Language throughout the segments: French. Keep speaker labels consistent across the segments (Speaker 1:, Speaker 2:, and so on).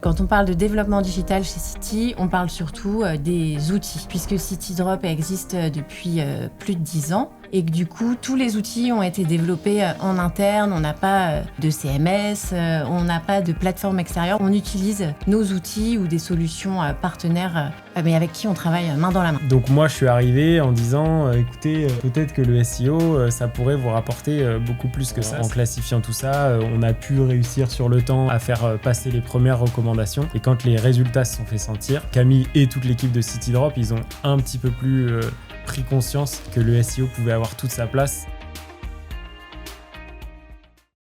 Speaker 1: Quand on parle de développement digital chez City, on parle surtout des outils, puisque CityDrop existe depuis plus de 10 ans. Et que du coup, tous les outils ont été développés en interne. On n'a pas de CMS, on n'a pas de plateforme extérieure. On utilise nos outils ou des solutions partenaires, mais avec qui on travaille main dans la main.
Speaker 2: Donc moi, je suis arrivé en disant, écoutez, peut-être que le SEO, ça pourrait vous rapporter beaucoup plus que ça. En classifiant tout ça, on a pu réussir sur le temps à faire passer les premières recommandations. Et quand les résultats se sont fait sentir, Camille et toute l'équipe de CityDrop, ils ont un petit peu plus pris conscience que le SEO pouvait avoir toute sa place.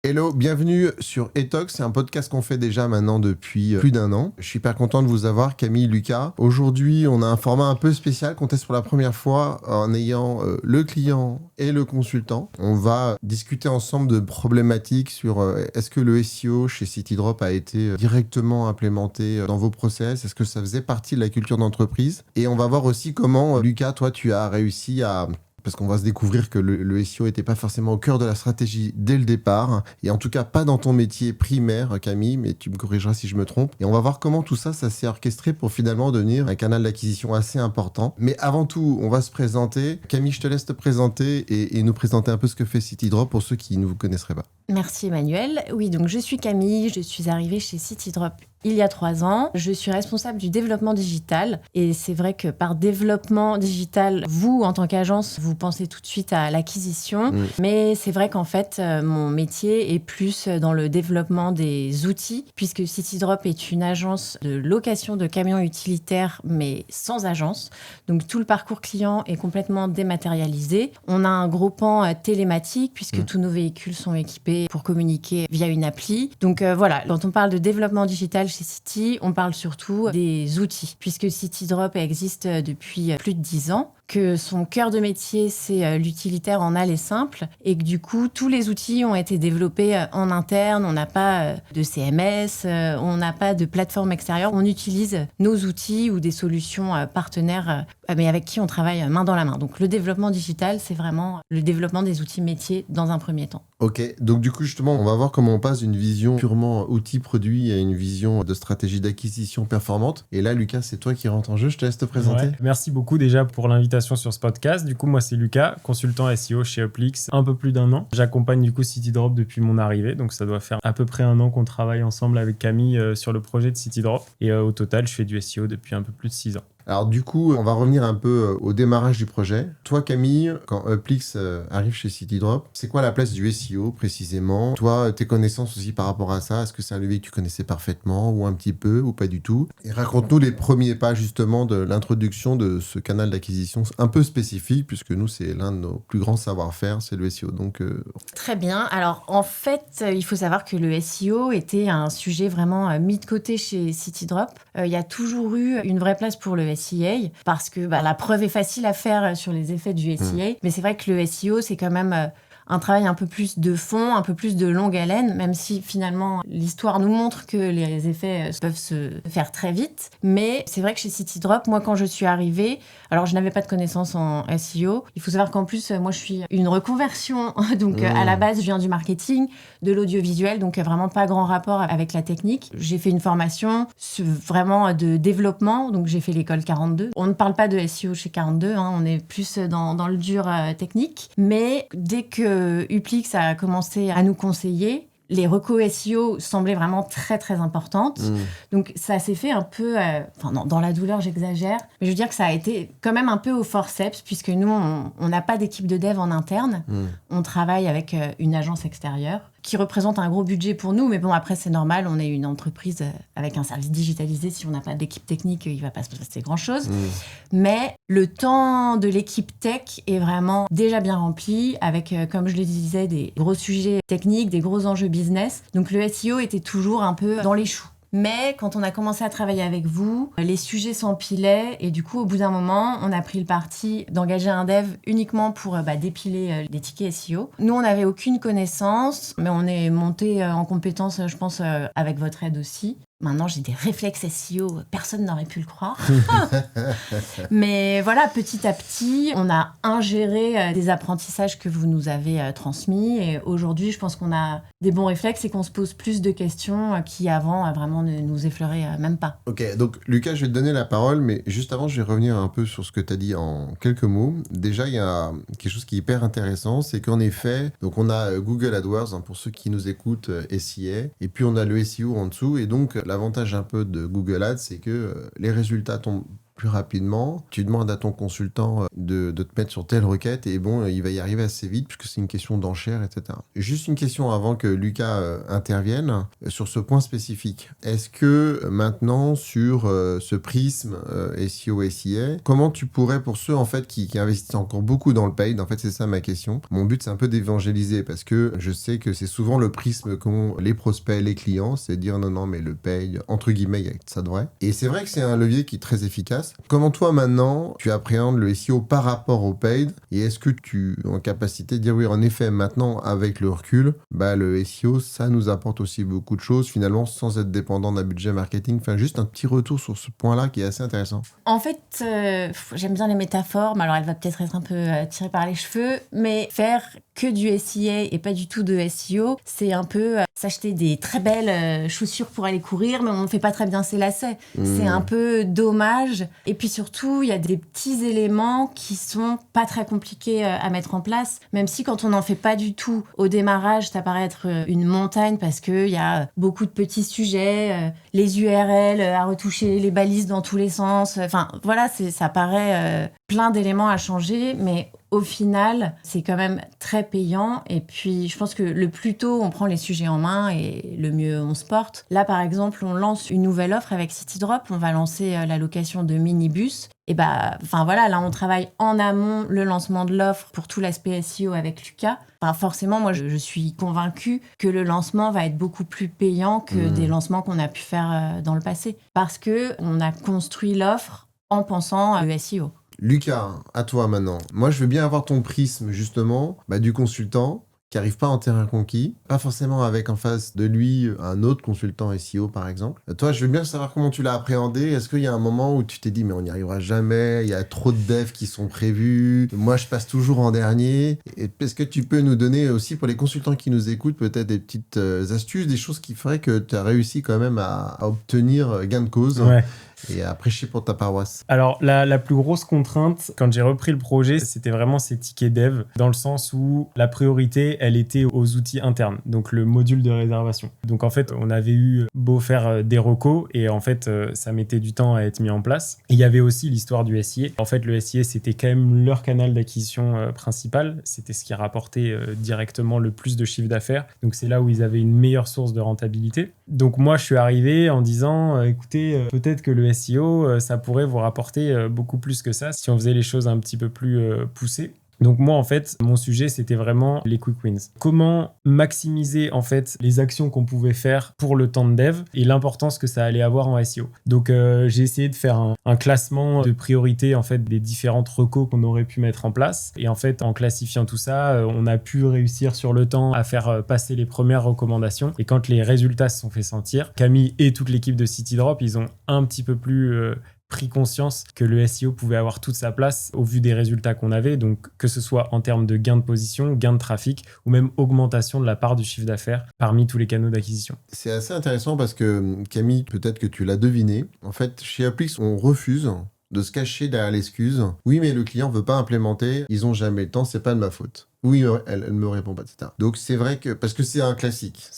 Speaker 3: Hello, bienvenue sur Etox, c'est un podcast qu'on fait déjà maintenant depuis plus d'1 an. Je suis hyper content de vous avoir, Camille, Lucas. Aujourd'hui, on a un format un peu spécial qu'on teste pour la première fois en ayant le client et le consultant. On va discuter ensemble de problématiques sur est-ce que le SEO chez CityDrop a été directement implémenté dans vos process, est-ce que ça faisait partie de la culture d'entreprise, et on va voir aussi comment, Lucas, toi, tu as réussi à... Parce qu'on va se découvrir que le SEO n'était pas forcément au cœur de la stratégie dès le départ, et en tout cas pas dans ton métier primaire, Camille, mais tu me corrigeras si je me trompe. Et on va voir comment tout ça s'est orchestré pour finalement devenir un canal d'acquisition assez important. Mais avant tout, on va se présenter. Camille, je te laisse te présenter et nous présenter un peu ce que fait CityDrop pour ceux qui ne vous connaisseraient pas.
Speaker 1: Merci Emmanuel. Oui, donc je suis Camille, je suis arrivée chez CityDrop il y a 3 ans. Je suis responsable du développement digital. Et c'est vrai que par développement digital, vous, en tant qu'agence, vous pensez tout de suite à l'acquisition. Mais c'est vrai qu'en fait, mon métier est plus dans le développement des outils, puisque CityDrop est une agence de location de camions utilitaires, mais sans agence. Donc tout le parcours client est complètement dématérialisé. On a un gros pan télématique, puisque tous nos véhicules sont équipés pour communiquer via une appli. Donc voilà, quand on parle de développement digital chez City, on parle surtout des outils, puisque CityDrop existe depuis plus de 10 ans, que son cœur de métier, c'est l'utilitaire en aller simple, et que du coup, tous les outils ont été développés en interne. On n'a pas de CMS, on n'a pas de plateforme extérieure. On utilise nos outils ou des solutions partenaires, mais avec qui on travaille main dans la main. Donc le développement digital, c'est vraiment le développement des outils métiers dans un premier temps.
Speaker 3: Ok, donc du coup justement, on va voir comment on passe d'une vision purement outil-produit à une vision de stratégie d'acquisition performante. Et là, Lucas, c'est toi qui rentre en jeu, je te laisse te présenter.
Speaker 2: Ouais. Merci beaucoup déjà pour l'invitation sur ce podcast. Du coup, moi, c'est Lucas, consultant SEO chez Uplix, un peu plus d'1 an. J'accompagne du coup CityDrop depuis mon arrivée, donc ça doit faire à peu près 1 an qu'on travaille ensemble avec Camille sur le projet de CityDrop. Et au total, je fais du SEO depuis un peu plus de 6 ans.
Speaker 3: Alors du coup, on va revenir un peu au démarrage du projet. Toi, Camille, quand Uplix arrive chez CityDrop, c'est quoi la place du SEO précisément? Toi, tes connaissances aussi par rapport à ça, est-ce que c'est un levier que tu connaissais parfaitement ou un petit peu ou pas du tout? Et raconte-nous les premiers pas justement de l'introduction de ce canal d'acquisition un peu spécifique, puisque nous, c'est l'un de nos plus grands savoir-faire, c'est le SEO. Donc,
Speaker 1: Très bien. Alors en fait, il faut savoir que le SEO était un sujet vraiment mis de côté chez CityDrop. Il y a toujours eu une vraie place pour le SEA, parce que la preuve est facile à faire sur les effets du SEA, mais c'est vrai que le SEO, c'est quand même un travail un peu plus de fond, un peu plus de longue haleine, même si finalement l'histoire nous montre que les effets peuvent se faire très vite. Mais c'est vrai que chez CityDrop, moi quand je suis arrivée, alors je n'avais pas de connaissances en SEO. Il faut savoir qu'en plus, moi je suis une reconversion, donc à la base je viens du marketing, de l'audiovisuel, donc vraiment pas grand rapport avec la technique. J'ai fait une formation vraiment de développement, donc j'ai fait l'école 42. On ne parle pas de SEO chez 42, on est plus dans le dur technique. Mais dès que Uplix a commencé à nous conseiller, les recos SEO semblaient vraiment très très importantes. Donc ça s'est fait un peu, dans la douleur j'exagère, mais je veux dire que ça a été quand même un peu au forceps, puisque nous on n'a pas d'équipe de dev en interne, on travaille avec une agence extérieure qui représente un gros budget pour nous, mais bon après c'est normal, on est une entreprise avec un service digitalisé, si on n'a pas d'équipe technique, il va pas se passer grand chose. Mais le temps de l'équipe tech est vraiment déjà bien rempli, avec, comme je le disais, des gros sujets techniques, des gros enjeux business. Donc le SEO était toujours un peu dans les choux. Mais quand on a commencé à travailler avec vous, les sujets s'empilaient, et du coup, au bout d'un moment, on a pris le parti d'engager un dev uniquement pour dépiler les tickets SEO. Nous, on n'avait aucune connaissance, mais on est monté en compétence, je pense, avec votre aide aussi. Maintenant, j'ai des réflexes SEO, personne n'aurait pu le croire. Mais voilà, petit à petit, on a ingéré des apprentissages que vous nous avez transmis. Et aujourd'hui, je pense qu'on a des bons réflexes et qu'on se pose plus de questions qui, avant, vraiment ne nous effleuraient même pas.
Speaker 3: Ok, donc Lucas, je vais te donner la parole, mais juste avant, je vais revenir un peu sur ce que tu as dit en quelques mots. Déjà, il y a quelque chose qui est hyper intéressant, c'est qu'en effet, donc on a Google AdWords, pour ceux qui nous écoutent, SEA, et puis on a le SEO en dessous, et donc l'avantage un peu de Google Ads, c'est que les résultats tombent plus rapidement. Tu demandes à ton consultant de te mettre sur telle requête et bon, il va y arriver assez vite puisque c'est une question d'enchère, etc. Juste une question avant que Lucas intervienne sur ce point spécifique. Est-ce que maintenant sur ce prisme SEO, SEA, comment tu pourrais pour ceux en fait qui investissent encore beaucoup dans le paid, en fait c'est ça ma question. Mon but c'est un peu d'évangéliser parce que je sais que c'est souvent le prisme qu'ont les prospects, les clients, c'est de dire non mais le paid, entre guillemets, ça devrait. Et c'est vrai que c'est un levier qui est très efficace. Comment toi maintenant tu appréhendes le SEO par rapport au paid et est-ce que tu es en capacité de dire oui en effet maintenant avec le recul le SEO ça nous apporte aussi beaucoup de choses finalement sans être dépendant d'un budget marketing, enfin juste un petit retour sur ce point là qui est assez intéressant.
Speaker 1: En fait j'aime bien les métaphores, mais alors elle va peut-être être un peu tirée par les cheveux, mais faire que du SEA et pas du tout de SEO, c'est un peu s'acheter des très belles chaussures pour aller courir, mais on ne fait pas très bien ses lacets. C'est un peu dommage. Et puis surtout, il y a des petits éléments qui sont pas très compliqués à mettre en place, même si quand on n'en fait pas du tout, au démarrage, ça paraît être une montagne parce qu'il y a beaucoup de petits sujets, les URL à retoucher, les balises dans tous les sens. Enfin, voilà, ça paraît plein d'éléments à changer, mais au final, c'est quand même très payant. Et puis, je pense que le plus tôt on prend les sujets en main et le mieux on se porte. Là, par exemple, on lance une nouvelle offre avec CityDrop. On va lancer la location de minibus. Et là, on travaille en amont le lancement de l'offre pour tout l'aspect SEO avec Lucas. Forcément, moi, je suis convaincue que le lancement va être beaucoup plus payant que des lancements qu'on a pu faire dans le passé. Parce qu'on a construit l'offre en pensant au SEO.
Speaker 3: Lucas, à toi maintenant. Moi, je veux bien avoir ton prisme, justement, du consultant qui n'arrive pas en terrain conquis, pas forcément avec en face de lui un autre consultant SEO, par exemple. Toi, je veux bien savoir comment tu l'as appréhendé. Est-ce qu'il y a un moment où tu t'es dit, mais on n'y arrivera jamais, il y a trop de devs qui sont prévus, moi, je passe toujours en dernier. Et est-ce que tu peux nous donner aussi, pour les consultants qui nous écoutent, peut-être des petites astuces, des choses qui feraient que tu as réussi quand même à obtenir gain de cause et à prêcher pour ta paroisse?
Speaker 2: Alors, la plus grosse contrainte, quand j'ai repris le projet, c'était vraiment ces tickets dev, dans le sens où la priorité, elle était aux outils internes, donc le module de réservation. Donc, en fait, on avait eu beau faire des recos, et en fait, ça mettait du temps à être mis en place. Et il y avait aussi l'histoire du SIA. En fait, le SIA, c'était quand même leur canal d'acquisition principal. C'était ce qui rapportait directement le plus de chiffre d'affaires. Donc, c'est là où ils avaient une meilleure source de rentabilité. Donc, moi, je suis arrivé en disant, écoutez, peut-être que le SEO, ça pourrait vous rapporter beaucoup plus que ça si on faisait les choses un petit peu plus poussées. Donc moi, en fait, mon sujet, c'était vraiment les quick wins. Comment maximiser, en fait, les actions qu'on pouvait faire pour le temps de dev et l'importance que ça allait avoir en SEO. Donc, j'ai essayé de faire un classement de priorité, en fait, des différentes recos qu'on aurait pu mettre en place. Et en fait, en classifiant tout ça, on a pu réussir sur le temps à faire passer les premières recommandations. Et quand les résultats se sont fait sentir, Camille et toute l'équipe de CityDrop, ils ont un petit peu plus pris conscience que le SEO pouvait avoir toute sa place au vu des résultats qu'on avait, donc que ce soit en termes de gain de position, gain de trafic ou même augmentation de la part du chiffre d'affaires parmi tous les canaux d'acquisition.
Speaker 3: C'est assez intéressant parce que Camille, peut-être que tu l'as deviné, en fait chez Applix on refuse de se cacher derrière l'excuse « Oui mais le client veut pas implémenter, ils ont jamais le temps, c'est pas de ma faute ». Oui, elle me répond pas, etc. Donc c'est vrai que, parce que c'est un classique,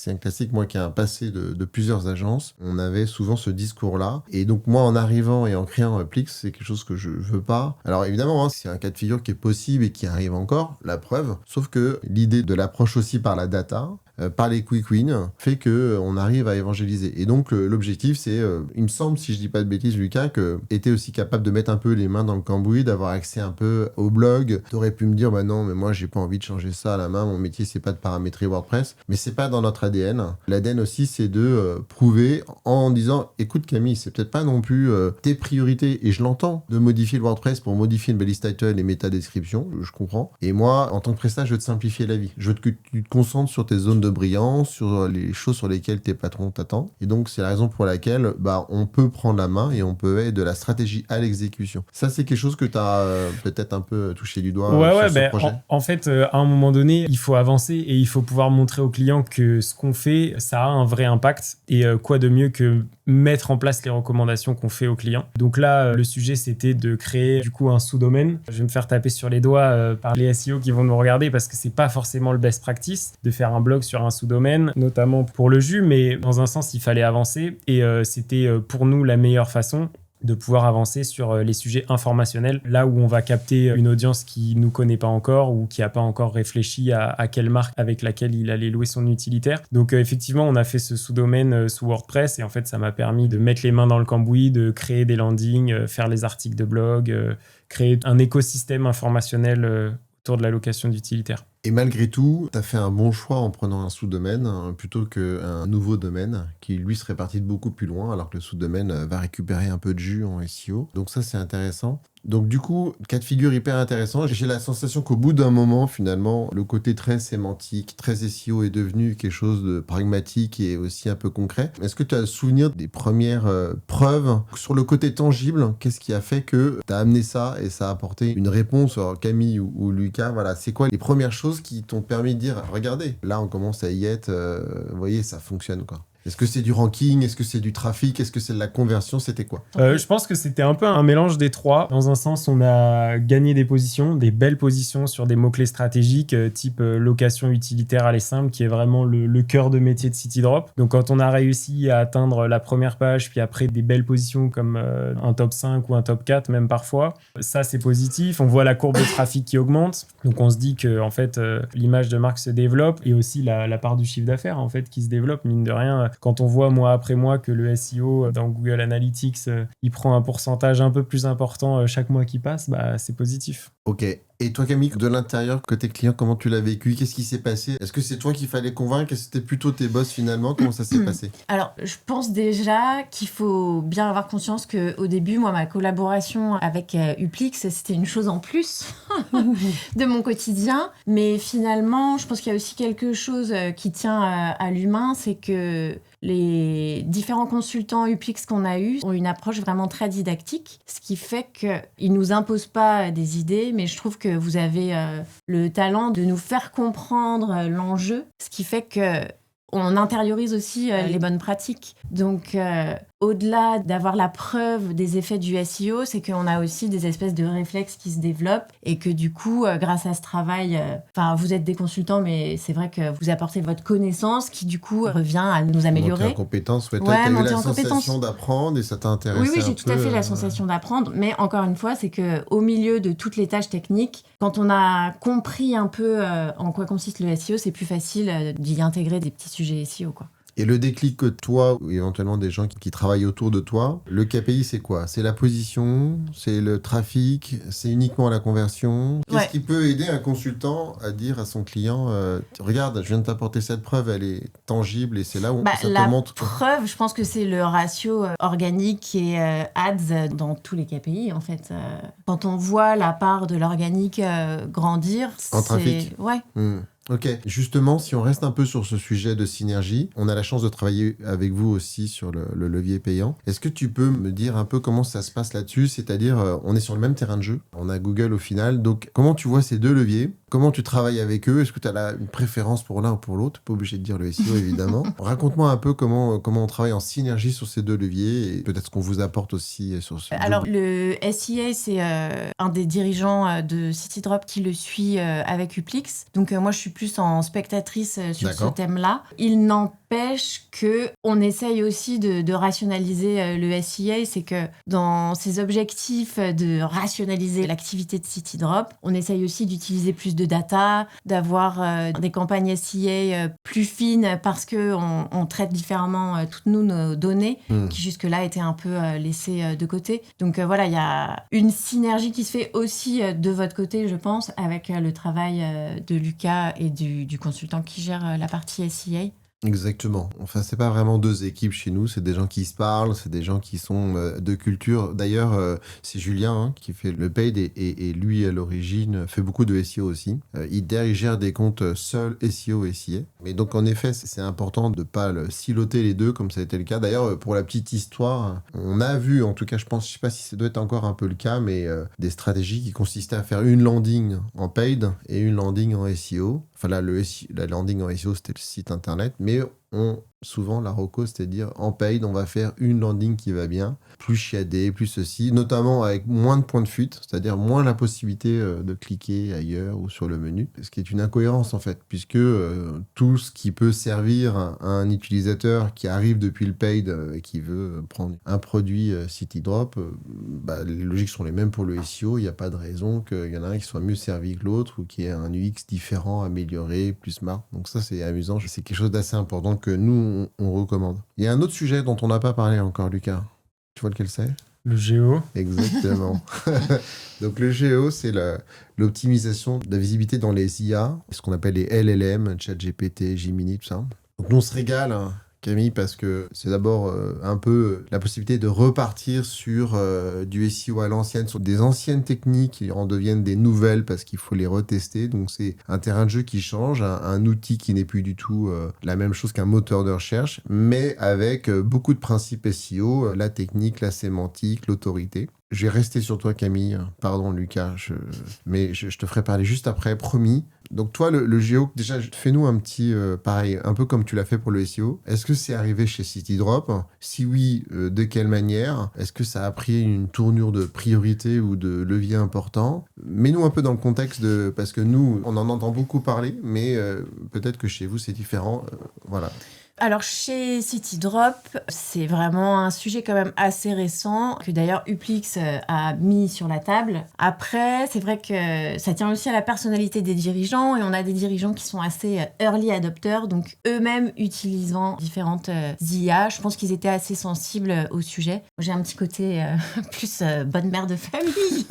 Speaker 3: moi qui ai un passé de plusieurs agences, on avait souvent ce discours-là, et donc moi en arrivant et en créant Applix, c'est quelque chose que je veux pas. Alors évidemment, c'est un cas de figure qui est possible et qui arrive encore, la preuve, sauf que l'idée de l'approche aussi par la data, par les quick wins, fait qu'on arrive à évangéliser. Et donc l'objectif, c'est, il me semble, si je dis pas de bêtises, Lucas, que était aussi capable de mettre un peu les mains dans le cambouis, d'avoir accès un peu au blog. T'aurais pu me dire, bah non, mais moi j'ai pas envie de changer ça à la main, mon métier c'est pas de paramétrer WordPress, mais c'est pas dans notre ADN. L'ADN aussi c'est de prouver en disant, écoute Camille, c'est peut-être pas non plus tes priorités, et je l'entends, de modifier le WordPress pour modifier le balise title et méta description, je comprends. Et moi, en tant que prestat, je veux te simplifier la vie. Je veux que tu te concentres sur tes zones de créneaux brillants, sur les choses sur lesquelles tes patrons t'attendent. Et donc, c'est la raison pour laquelle on peut prendre la main et on peut aller de la stratégie à l'exécution. Ça, c'est quelque chose que tu as peut-être un peu touché du doigt sur ce projet.
Speaker 2: En fait, à un moment donné, il faut avancer et il faut pouvoir montrer aux clients que ce qu'on fait, ça a un vrai impact. Et quoi de mieux que mettre en place les recommandations qu'on fait aux clients. Donc là, le sujet, c'était de créer du coup un sous-domaine. Je vais me faire taper sur les doigts par les SEO qui vont nous regarder parce que c'est pas forcément le best practice de faire un blog sur un sous-domaine, notamment pour le jus, mais dans un sens, il fallait avancer et c'était pour nous la meilleure façon de pouvoir avancer sur les sujets informationnels, là où on va capter une audience qui ne nous connaît pas encore ou qui n'a pas encore réfléchi à quelle marque avec laquelle il allait louer son utilitaire. Donc effectivement, on a fait ce sous-domaine sous WordPress et en fait, ça m'a permis de mettre les mains dans le cambouis, de créer des landings, faire les articles de blog, créer un écosystème informationnel autour de la location d'utilitaires.
Speaker 3: Et malgré tout, tu as fait un bon choix en prenant un sous-domaine plutôt qu'un nouveau domaine qui, lui, serait parti de beaucoup plus loin, alors que le sous-domaine va récupérer un peu de jus en SEO. Donc ça, c'est intéressant. Donc du coup, cas de figure hyper intéressant. J'ai la sensation qu'au bout d'un moment, finalement, le côté très sémantique, très SEO est devenu quelque chose de pragmatique et aussi un peu concret. Est-ce que tu as le souvenir des premières preuves sur le côté tangible? Qu'est-ce qui a fait que tu as amené ça et ça a apporté une réponse? Alors, Camille ou Lucas, voilà, c'est quoi les premières choses qui t'ont permis de dire, regardez, là on commence à y être, vous voyez, ça fonctionne quoi. Est-ce que c'est du ranking? Est-ce que c'est du trafic? Est-ce que c'est de la conversion? C'était quoi?
Speaker 2: Je pense que c'était un peu un mélange des trois. Dans un sens, on a gagné des positions, des belles positions sur des mots-clés stratégiques, type location utilitaire aller simple, qui est vraiment le cœur de métier de CityDrop. Donc quand on a réussi à atteindre la première page, puis après des belles positions comme un top 5 ou un top 4, même parfois, ça c'est positif. On voit la courbe de trafic qui augmente. Donc on se dit que en fait, l'image de marque se développe et aussi la part du chiffre d'affaires en fait, qui se développe, mine de rien. Quand on voit mois après mois que le SEO dans Google Analytics, il prend un pourcentage un peu plus important chaque mois qui passe, c'est positif.
Speaker 3: Ok. Et toi Camille, de l'intérieur, côté client, comment tu l'as vécu? Qu'est-ce qui s'est passé? Est-ce que c'est toi qu'il fallait convaincre? Est-ce que c'était plutôt tes boss finalement? Comment ça s'est passé?
Speaker 1: Alors, je pense déjà qu'il faut bien avoir conscience qu'au début, moi, ma collaboration avec Uplix, c'était une chose en plus de mon quotidien. Mais finalement, je pense qu'il y a aussi quelque chose qui tient à l'humain, c'est que les différents consultants Uplix qu'on a eus ont une approche vraiment très didactique, ce qui fait qu'ils ne nous imposent pas des idées, mais je trouve que vous avez le talent de nous faire comprendre l'enjeu, ce qui fait qu'on intériorise aussi les bonnes pratiques. Donc, au-delà d'avoir la preuve des effets du SEO, c'est qu'on a aussi des espèces de réflexes qui se développent et que du coup, grâce à ce travail, vous êtes des consultants, mais c'est vrai que vous apportez votre connaissance qui du coup revient à nous améliorer.
Speaker 3: Monter en compétence, ouais. Toi, t'as eu la sensation d'apprendre et ça t'a intéressé.
Speaker 1: Oui, j'ai tout à fait la sensation d'apprendre, mais encore une fois, c'est qu'au milieu de toutes les tâches techniques, quand on a compris un peu en quoi consiste le SEO, c'est plus facile d'y intégrer des petits sujets SEO, quoi.
Speaker 3: Et le déclic que toi, ou éventuellement des gens qui travaillent autour de toi, le KPI, c'est quoi? C'est la position? C'est le trafic? C'est uniquement la conversion? Qu'est-ce qui peut aider un consultant à dire à son client regarde, je viens de t'apporter cette preuve, elle est tangible et c'est là où ça te montre.
Speaker 1: La preuve, je pense que c'est le ratio organique et ads dans tous les KPI, en fait. Quand on voit la part de l'organique grandir,
Speaker 3: en trafic.
Speaker 1: Ouais.
Speaker 3: Ok, justement, si on reste un peu sur ce sujet de synergie, on a la chance de travailler avec vous aussi sur le levier payant. Est-ce que tu peux me dire un peu comment ça se passe là-dessus? C'est-à-dire, on est sur le même terrain de jeu, on a Google au final, donc comment tu vois ces deux leviers? Comment tu travailles avec eux? Est-ce que tu as une préférence pour l'un ou pour l'autre? Pas obligé de dire le SEO, évidemment. Raconte-moi un peu comment on travaille en synergie sur ces deux leviers et peut-être ce qu'on vous apporte aussi sur ce
Speaker 1: Alors, le SEA, c'est un des dirigeants de CityDrop qui le suit avec Uplix. Donc, moi, je suis plus en spectatrice sur ce thème-là. Il n'empêche qu'on essaye aussi de rationaliser le SEA. C'est que dans ses objectifs de rationaliser l'activité de CityDrop, on essaye aussi d'utiliser plus de data, d'avoir des campagnes SEA plus fines parce qu'on traite différemment toutes nos données qui jusque-là étaient un peu laissées de côté. Donc voilà, il y a une synergie qui se fait aussi de votre côté, je pense, avec le travail de Lucas et du consultant qui gère la partie SEA.
Speaker 3: Exactement. Enfin, c'est pas vraiment deux équipes chez nous, c'est des gens qui se parlent, c'est des gens qui sont de culture. D'ailleurs, c'est Julien qui fait le paid et lui, à l'origine, fait beaucoup de SEO aussi. Il gère des comptes seul SEO et SIA. Mais donc, en effet, c'est important de pas siloter les deux, comme ça a été le cas. D'ailleurs, pour la petite histoire, on a vu, en tout cas, je sais pas si ça doit être encore un peu le cas, mais des stratégies qui consistaient à faire une landing en paid et une landing en SEO. Enfin là, la landing en SEO, c'était le site internet, mais souvent la reco, c'est-à-dire en paid, on va faire une landing qui va bien, plus chiadée, plus ceci, notamment avec moins de points de fuite, c'est-à-dire moins la possibilité de cliquer ailleurs ou sur le menu, ce qui est une incohérence en fait, puisque tout ce qui peut servir à un utilisateur qui arrive depuis le paid et qui veut prendre un produit CityDrop, les logiques sont les mêmes pour le SEO, il n'y a pas de raison qu'il y en a un qui soit mieux servi que l'autre ou qui ait un UX différent, amélioré, plus smart. Donc ça, c'est amusant, c'est quelque chose d'assez important que nous, on recommande. Il y a un autre sujet dont on n'a pas parlé encore, Lucas. Tu vois lequel c'est ?
Speaker 2: Le géo.
Speaker 3: Exactement. Donc le géo, c'est l'optimisation de la visibilité dans les IA, ce qu'on appelle les LLM, ChatGPT, Gemini, tout ça. Donc nous, on se régale, hein, Camille, parce que c'est d'abord un peu la possibilité de repartir sur du SEO à l'ancienne, sur des anciennes techniques qui en deviennent des nouvelles parce qu'il faut les retester. Donc c'est un terrain de jeu qui change, un outil qui n'est plus du tout la même chose qu'un moteur de recherche, mais avec beaucoup de principes SEO, la technique, la sémantique, l'autorité. Je vais rester sur toi, Camille. Pardon, Lucas, mais je te ferai parler juste après, promis. Donc toi, le géo, déjà, fais-nous un petit, pareil, un peu comme tu l'as fait pour le SEO. Est-ce que c'est arrivé chez CityDrop ? Si oui, de quelle manière ? Est-ce que ça a pris une tournure de priorité ou de levier important ? Mets-nous un peu dans le contexte parce que nous, on en entend beaucoup parler, mais peut-être que chez vous, c'est différent. Voilà.
Speaker 1: Alors chez CityDrop, c'est vraiment un sujet quand même assez récent que d'ailleurs Uplix a mis sur la table. Après, c'est vrai que ça tient aussi à la personnalité des dirigeants et on a des dirigeants qui sont assez early adopters, donc eux-mêmes utilisant différentes IA. Je pense qu'ils étaient assez sensibles au sujet. J'ai un petit côté plus bonne mère de famille.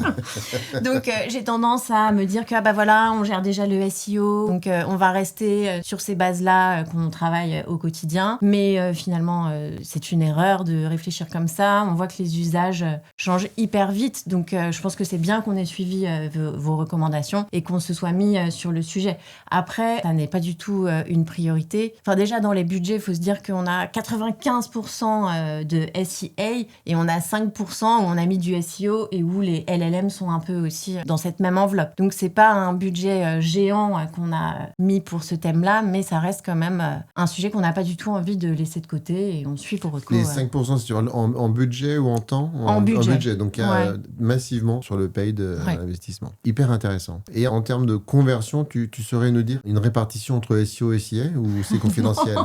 Speaker 1: Donc j'ai tendance à me dire que voilà, on gère déjà le SEO, donc on va rester sur ces bases-là qu'on travaille au quotidien. Mais finalement, c'est une erreur de réfléchir comme ça. On voit que les usages changent hyper vite. Donc, je pense que c'est bien qu'on ait suivi vos recommandations et qu'on se soit mis sur le sujet. Après, ça n'est pas du tout une priorité. Enfin, déjà, dans les budgets, il faut se dire qu'on a 95% de SEA et on a 5% où on a mis du SEO et où les LLM sont un peu aussi dans cette même enveloppe. Donc, c'est pas un budget géant qu'on a mis pour ce thème-là, mais ça reste quand même un sujet qu'on n'a pas du tout envie de laisser de côté et on suit pour recours.
Speaker 3: Les 5%, c'est en budget ou en temps ?
Speaker 1: En budget.
Speaker 3: Donc, il y a massivement sur le paid investissement. Hyper intéressant. Et en termes de conversion, tu saurais nous dire une répartition entre SEO et SIA ou c'est confidentiel ?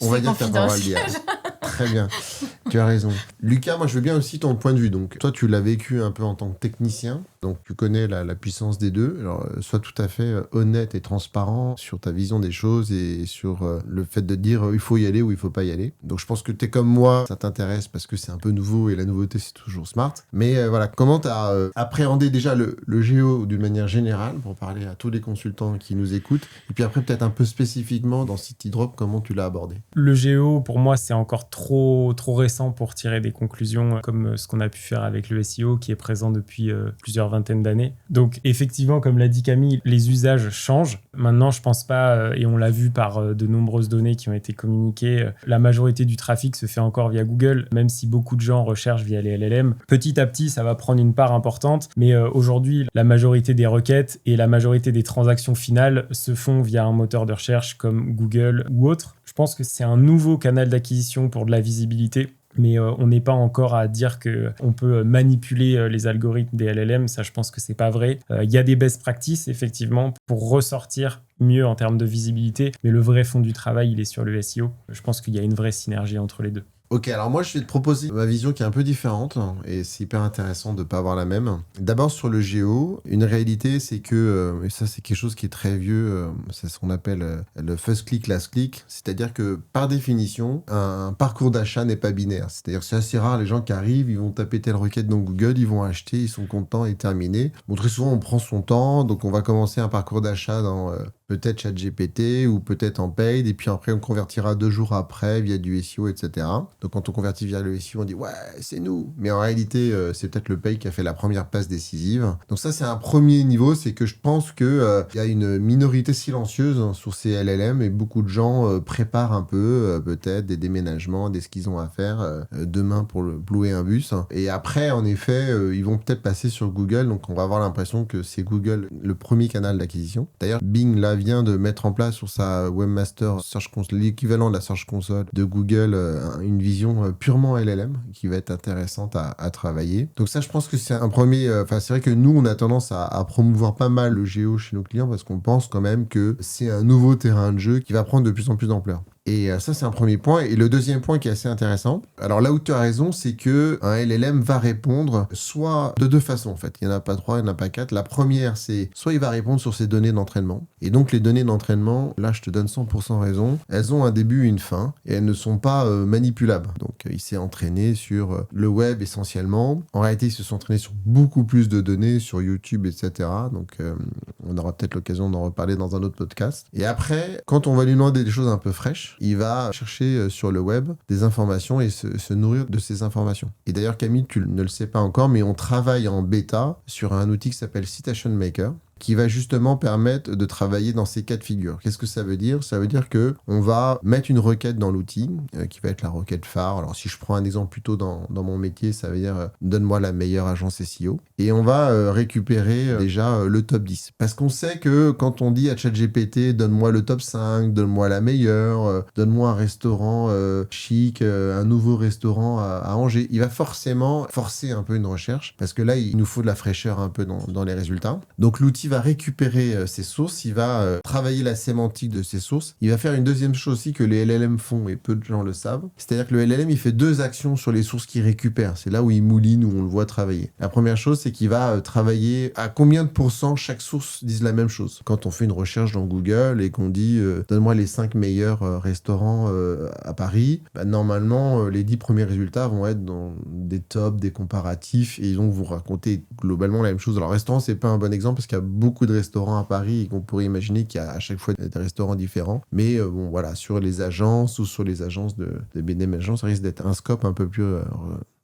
Speaker 3: On va dire que t'as pas le dire. Très bien, tu as raison. Lucas, moi je veux bien aussi ton point de vue. Donc toi tu l'as vécu un peu en tant que technicien, donc tu connais la puissance des deux. Alors sois tout à fait honnête et transparent sur ta vision des choses et sur le fait de dire il faut y aller ou il faut pas y aller. Donc je pense que tu es comme moi, ça t'intéresse parce que c'est un peu nouveau et la nouveauté c'est toujours smart. Mais voilà, comment tu as appréhendé déjà le géo d'une manière générale pour parler à tous les consultants qui nous écoutent et puis après peut-être un peu spécifiquement dans CityDrop, comment tu l'as abordé ?
Speaker 2: Le géo, pour moi, c'est encore trop récent pour tirer des conclusions comme ce qu'on a pu faire avec le SEO qui est présent depuis plusieurs vingtaines d'années. Donc effectivement, comme l'a dit Camille, les usages changent. Maintenant, je pense pas, et on l'a vu par de nombreuses données qui ont été communiquées, la majorité du trafic se fait encore via Google, même si beaucoup de gens recherchent via les LLM. Petit à petit, ça va prendre une part importante, mais aujourd'hui, la majorité des requêtes et la majorité des transactions finales se font via un moteur de recherche comme Google ou autre. Je pense que c'est un nouveau canal d'acquisition pour de la visibilité, mais on n'est pas encore à dire qu'on peut manipuler les algorithmes des LLM. Ça, je pense que c'est pas vrai. Il y a des best practices, effectivement, pour ressortir mieux en termes de visibilité, mais le vrai fond du travail, il est sur le SEO. Je pense qu'il y a une vraie synergie entre les deux.
Speaker 3: Ok, alors moi je vais te proposer ma vision qui est un peu différente et c'est hyper intéressant de ne pas avoir la même. D'abord sur le géo, une réalité c'est que, et ça c'est quelque chose qui est très vieux, c'est ce qu'on appelle le first click, last click, c'est-à-dire que par définition, un parcours d'achat n'est pas binaire. C'est-à-dire que c'est assez rare les gens qui arrivent, ils vont taper telle requête dans Google, ils vont acheter, ils sont contents et terminés. Bon, très souvent on prend son temps, donc on va commencer un parcours d'achat dans peut-être ChatGPT ou peut-être en paid, et puis après on convertira 2 jours après via du SEO, etc. Donc quand on convertit via le SEO, on dit ouais, c'est nous. Mais en réalité, c'est peut-être le paid qui a fait la première passe décisive. Donc ça, c'est un premier niveau, c'est que je pense que y a une minorité silencieuse sur ces LLM et beaucoup de gens préparent un peu peut-être des déménagements, des ce qu'ils ont à faire demain pour louer un bus. Et après, en effet, ils vont peut-être passer sur Google, donc on va avoir l'impression que c'est Google le premier canal d'acquisition. D'ailleurs, Bing là vient de mettre en place sur sa Webmaster Search Console, l'équivalent de la Search Console de Google, une vision purement LLM qui va être intéressante à travailler. Donc ça, je pense que c'est un premier... c'est vrai que nous, on a tendance à promouvoir pas mal le géo chez nos clients parce qu'on pense quand même que c'est un nouveau terrain de jeu qui va prendre de plus en plus d'ampleur. Et ça, c'est un premier point. Et le deuxième point qui est assez intéressant, alors là où tu as raison, c'est qu'un LLM va répondre soit de 2 façons, en fait. Il n'y en a pas 3, il n'y en a pas 4. La première, c'est soit il va répondre sur ses données d'entraînement. Et donc, les données d'entraînement, là, je te donne 100% raison, elles ont un début et une fin, et elles ne sont pas manipulables. Donc, il s'est entraîné sur le web essentiellement. En réalité, ils se sont entraînés sur beaucoup plus de données, sur YouTube, etc. Donc, on aura peut-être l'occasion d'en reparler dans un autre podcast. Et après, quand on va lui demander des choses un peu fraîches, il va chercher sur le web des informations et se nourrir de ces informations. Et d'ailleurs, Camille, tu ne le sais pas encore, mais on travaille en bêta sur un outil qui s'appelle Citation Maker, qui va justement permettre de travailler dans ces cas de figure. Qu'est-ce que ça veut dire ? Ça veut dire qu'on va mettre une requête dans l'outil, qui va être la requête phare. Alors, si je prends un exemple plutôt dans mon métier, ça veut dire donne-moi la meilleure agence SEO. Et on va récupérer déjà le top 10. Parce qu'on sait que quand on dit à ChatGPT, donne-moi le top 5, donne-moi la meilleure, donne-moi un restaurant chic, un nouveau restaurant à Angers, il va forcément forcer un peu une recherche, parce que là, il nous faut de la fraîcheur un peu dans les résultats. Donc, l'outil va récupérer ses sources, il va travailler la sémantique de ses sources. Il va faire une deuxième chose aussi que les LLM font, et peu de gens le savent. C'est-à-dire que le LLM, il fait 2 actions sur les sources qu'il récupère. C'est là où il mouline, où on le voit travailler. La première chose, c'est qu'il va travailler à combien de pourcents chaque source dise la même chose. Quand on fait une recherche dans Google et qu'on dit donne-moi les 5 meilleurs restaurants à Paris, normalement, les 10 premiers résultats vont être dans des tops, des comparatifs, et ils vont vous raconter globalement la même chose. Alors, restaurant, c'est pas un bon exemple parce qu'il y a beaucoup de restaurants à Paris et qu'on pourrait imaginer qu'il y a à chaque fois des restaurants différents. Mais voilà, sur les agences ou sur les agences de déménagement, ça risque d'être un scope un peu plus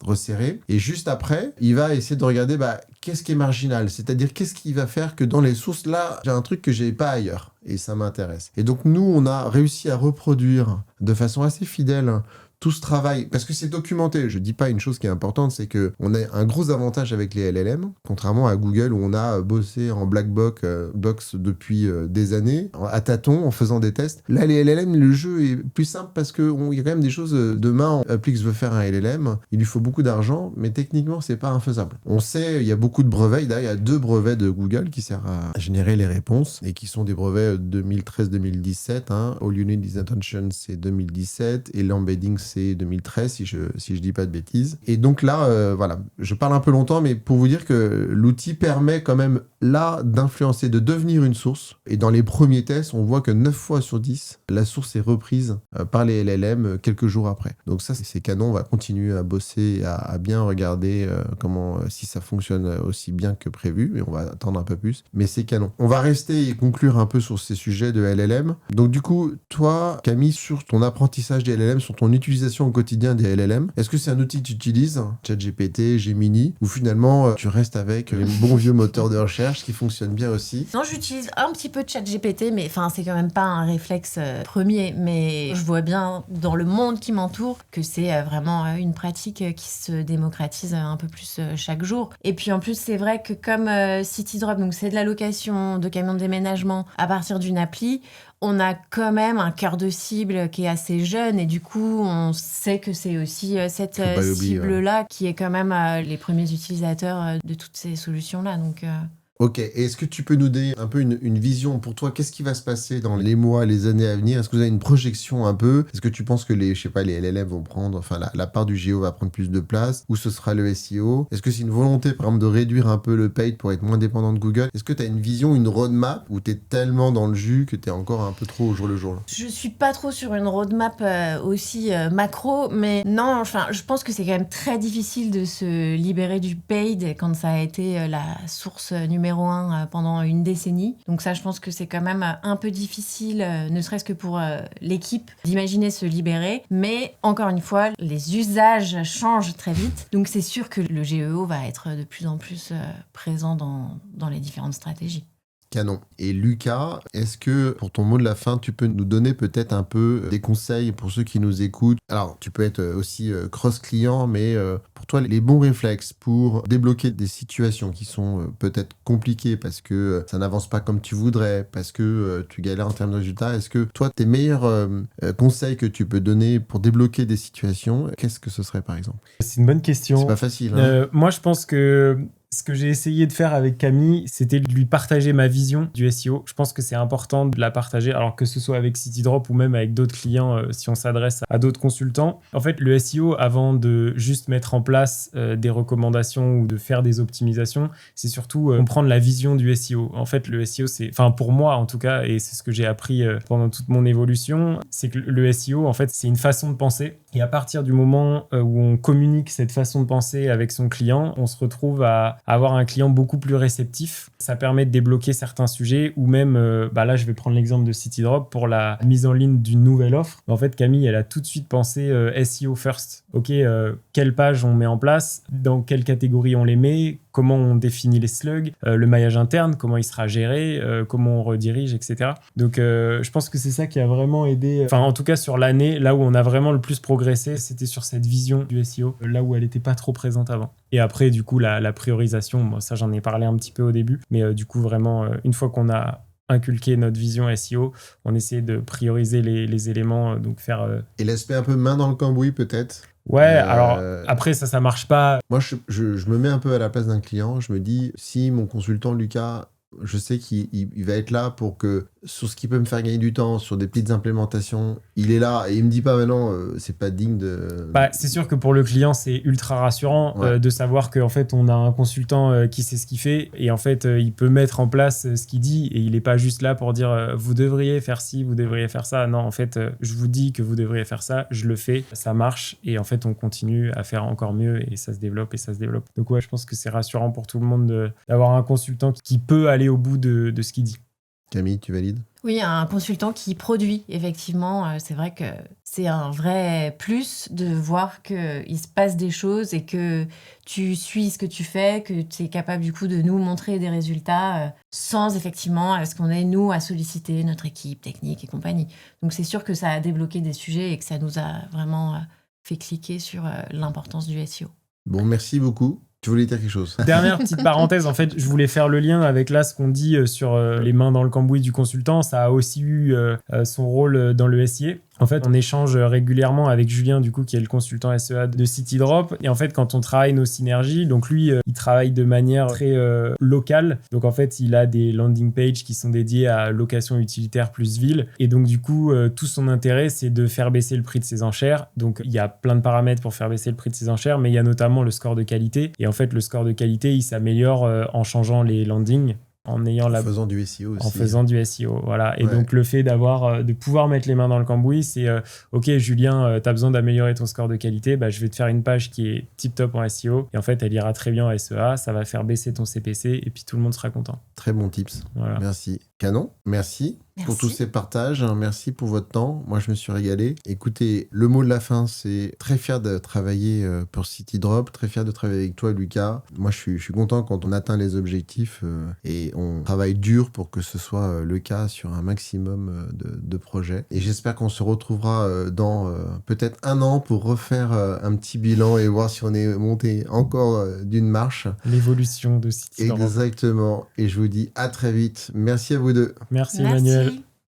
Speaker 3: resserré. Et juste après, il va essayer de regarder qu'est-ce qui est marginal, c'est-à-dire qu'est-ce qui va faire que dans les sources, là, j'ai un truc que j'ai pas ailleurs et ça m'intéresse. Et donc nous, on a réussi à reproduire de façon assez fidèle tout ce travail, parce que c'est documenté. Je dis pas une chose qui est importante, c'est que on a un gros avantage avec les LLM, contrairement à Google où on a bossé en black box depuis des années, à tâtons, en faisant des tests. Là, les LLM, le jeu est plus simple parce qu'il y a quand même des choses. Demain, Applix veut faire un LLM, il lui faut beaucoup d'argent, mais techniquement, c'est pas infaisable. On sait, il y a beaucoup de brevets. D'ailleurs, il y a 2 brevets de Google qui servent à générer les réponses et qui sont des brevets 2013-2017. All You Need Is Attention, c'est 2017 et l'embedding, c'est 2013, si je dis pas de bêtises. Et donc là, voilà, je parle un peu longtemps, mais pour vous dire que l'outil permet quand même là d'influencer, de devenir une source. Et dans les premiers tests, on voit que 9 fois sur 10, la source est reprise par les LLM quelques jours après. Donc ça, c'est canon. On va continuer à bosser, à bien regarder si ça fonctionne aussi bien que prévu. Et on va attendre un peu plus. Mais c'est canon. On va rester et conclure un peu sur ces sujets de LLM. Donc du coup, toi, Camille, sur ton apprentissage des LLM, sur ton utilisation au quotidien des LLM, est-ce que c'est un outil que tu utilises, ChatGPT, Gemini, ou finalement tu restes avec les bons vieux moteurs de recherche qui fonctionnent bien aussi?
Speaker 1: Non, j'utilise un petit peu de ChatGPT, mais c'est quand même pas un réflexe premier, mais je vois bien dans le monde qui m'entoure que c'est vraiment une pratique qui se démocratise un peu plus chaque jour. Et puis en plus, c'est vrai que comme CityDrop, donc c'est de la location de camions de déménagement à partir d'une appli, on a quand même un cœur de cible qui est assez jeune et du coup, on sait que c'est aussi cette cible-là qui est quand même les premiers utilisateurs de toutes ces solutions-là. Donc,
Speaker 3: Ok, et est-ce que tu peux nous donner un peu une vision pour toi? Qu'est-ce qui va se passer dans les mois, les années à venir? Est-ce que vous avez une projection un peu? Est-ce que tu penses que les LLM vont prendre, la part du géo va prendre plus de place? Ou ce sera le SEO? Est-ce que c'est une volonté, par exemple, de réduire un peu le paid pour être moins dépendant de Google? Est-ce que tu as une vision, une roadmap où tu es tellement dans le jus que tu es encore un peu trop au jour le jour là?
Speaker 1: Je suis pas trop sur une roadmap aussi macro, mais non, je pense que c'est quand même très difficile de se libérer du paid quand ça a été la source numéro numéro 1 pendant une décennie. Donc ça, je pense que c'est quand même un peu difficile, ne serait-ce que pour l'équipe, d'imaginer se libérer. Mais encore une fois, les usages changent très vite. Donc c'est sûr que le GEO va être de plus en plus présent dans les différentes stratégies.
Speaker 3: Canon. Et Lucas, est-ce que pour ton mot de la fin, tu peux nous donner peut-être un peu des conseils pour ceux qui nous écoutent? Alors, tu peux être aussi cross-client, mais pour toi, les bons réflexes pour débloquer des situations qui sont peut-être compliquées parce que ça n'avance pas comme tu voudrais, parce que tu galères en termes de résultats. Est-ce que toi, tes meilleurs conseils que tu peux donner pour débloquer des situations, qu'est-ce que ce serait par exemple?
Speaker 2: C'est une bonne question.
Speaker 3: C'est pas facile. Hein.
Speaker 2: Moi, je pense que ce que j'ai essayé de faire avec Camille, c'était de lui partager ma vision du SEO. Je pense que c'est important de la partager, alors que ce soit avec CityDrop ou même avec d'autres clients, si on s'adresse à d'autres consultants. En fait, le SEO, avant de juste mettre en place des recommandations ou de faire des optimisations, c'est surtout comprendre la vision du SEO. En fait, le SEO, enfin pour moi en tout cas, et c'est ce que j'ai appris pendant toute mon évolution, c'est que le SEO, en fait, c'est une façon de penser. Et à partir du moment où on communique cette façon de penser avec son client, on se retrouve à avoir un client beaucoup plus réceptif. Ça permet de débloquer certains sujets ou même, là, je vais prendre l'exemple de CityDrop pour la mise en ligne d'une nouvelle offre. En fait, Camille, elle a tout de suite pensé SEO first. OK, quelle page on met en place, dans quelle catégorie on les met, comment on définit les slugs, le maillage interne, comment il sera géré, comment on redirige, etc. Donc, je pense que c'est ça qui a vraiment aidé. Enfin, en tout cas, sur l'année, là où on a vraiment le plus progressé, c'était sur cette vision du SEO, là où elle n'était pas trop présente avant. Et après, du coup, la priorisation, moi, ça, j'en ai parlé un petit peu au début, mais du coup, vraiment, une fois qu'on a inculqué notre vision SEO, on essaie de prioriser les éléments, donc faire...
Speaker 3: Et l'aspect un peu main dans le cambouis, peut-être.
Speaker 2: Ouais, alors après, ça marche pas.
Speaker 3: Moi, je me mets un peu à la place d'un client. Je me dis, si mon consultant Lucas, je sais qu'il va être là pour que, sur ce qui peut me faire gagner du temps, sur des petites implémentations, il est là et il me dit pas, non, c'est pas digne de...
Speaker 2: C'est sûr que pour le client, c'est ultra rassurant de savoir qu'en fait, on a un consultant qui sait ce qu'il fait et en fait, il peut mettre en place ce qu'il dit et il n'est pas juste là pour dire vous devriez faire ci, vous devriez faire ça. Non, en fait, je vous dis que vous devriez faire ça, je le fais, ça marche et en fait, on continue à faire encore mieux et ça se développe et ça se développe. Donc ouais, je pense que c'est rassurant pour tout le monde d'avoir un consultant qui peut aller au bout de ce qu'il dit.
Speaker 3: Camille, tu valides ?
Speaker 1: Oui, un consultant qui produit, effectivement. C'est vrai que c'est un vrai plus de voir qu'il se passe des choses et que tu suis ce que tu fais, que tu es capable du coup de nous montrer des résultats sans effectivement ce qu'on est, nous, à solliciter notre équipe technique et compagnie. Donc c'est sûr que ça a débloqué des sujets et que ça nous a vraiment fait cliquer sur l'importance du SEO.
Speaker 3: Bon, merci beaucoup. Tu voulais dire quelque chose?
Speaker 2: Dernière petite parenthèse, en fait, je voulais faire le lien avec là ce qu'on dit sur les mains dans le cambouis du consultant. Ça a aussi eu son rôle dans le SIA. En fait, on échange régulièrement avec Julien, du coup, qui est le consultant SEA de CityDrop. Et en fait, quand on travaille nos synergies, donc lui, il travaille de manière très locale. Donc en fait, il a des landing pages qui sont dédiées à location utilitaire plus ville. Et donc du coup, tout son intérêt, c'est de faire baisser le prix de ses enchères. Donc il y a plein de paramètres pour faire baisser le prix de ses enchères, mais il y a notamment le score de qualité. Et en fait, le score de qualité, il s'améliore en changeant les landings. En
Speaker 3: faisant du SEO aussi.
Speaker 2: En faisant du SEO, voilà. Et donc, le fait de pouvoir mettre les mains dans le cambouis, c'est OK, Julien, tu as besoin d'améliorer ton score de qualité, je vais te faire une page qui est tip-top en SEO. Et en fait, elle ira très bien en SEA, ça va faire baisser ton CPC et puis tout le monde sera content.
Speaker 3: Très bon tips. Voilà. Merci. Canon, merci pour tous ces partages. Merci pour votre temps. Moi, je me suis régalé. Écoutez, le mot de la fin, c'est très fier de travailler pour CityDrop, très fier de travailler avec toi, Lucas. Moi, je suis content quand on atteint les objectifs et on travaille dur pour que ce soit le cas sur un maximum de projets. Et j'espère qu'on se retrouvera dans peut-être 1 an pour refaire un petit bilan et voir si on est monté encore d'une marche.
Speaker 2: L'évolution de CityDrop.
Speaker 3: Exactement. Et je vous dis à très vite. Merci à vous deux.
Speaker 2: Merci. Emmanuel.